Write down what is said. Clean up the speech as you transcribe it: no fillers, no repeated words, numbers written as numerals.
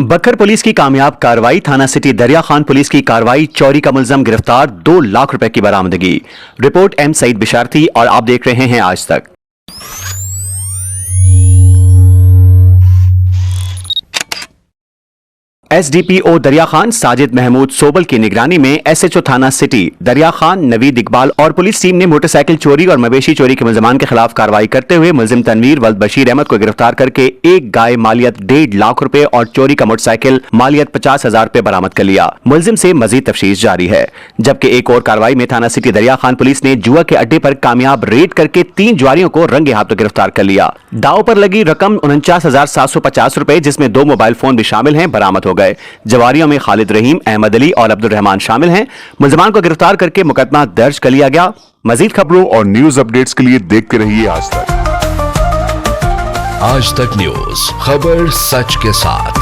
बकर police की कामयाब कार्रवाई, थाना सिटी दरिया खान पुलिस की कार्रवाई, चोरी का मुलजम गिरफ्तार, 2 लाख रुपए की बरामदगी। रिपोर्ट एम सईद बिशारती और आप देख रहे हैं आज तक। एसडीपीओ दरिया खान साजिद महमूद सोबल की निगरानी में एसएचओ थाना सिटी दरिया खान नवीद इकबाल और पुलिस टीम ने मोटरसाइकिल चोरी और मवेशी चोरी के मुलजमान के खिलाफ कार्रवाई करते हुए मुलजिम तनवीर वल्द बशीर अहमद को गिरफ्तार करके एक गाय मालियत 1.5 लाख रुपए और चोरी का मोटरसाइकिल मालियत 50,000 रुपए बरामद कर लिया। मुलजिम से मजीद तफ्तीश जारी है। जबकि एक और कार्रवाई में थाना सिटी दरिया खान पुलिस ने जुआ के अड्डे पर कामयाब रेड करके 3 जुआरियों को रंगे हाथों गिरफ्तार कर लिया। दाव पर लगी रकम 49,750 रुपए, जिसमें 2 मोबाइल फोन भी शामिल हैं, बरामद हो गए। जवारियों में खालिद रहीम, अहमद अली और अब्दुल रहमान शामिल हैं। मुलजमान को गिरफ्तार करके मुकदमा दर्ज कर लिया गया। मजीद खबरों और न्यूज अपडेट्स के लिए देखते रहिए आज तक। आज तक न्यूज, खबर सच के साथ।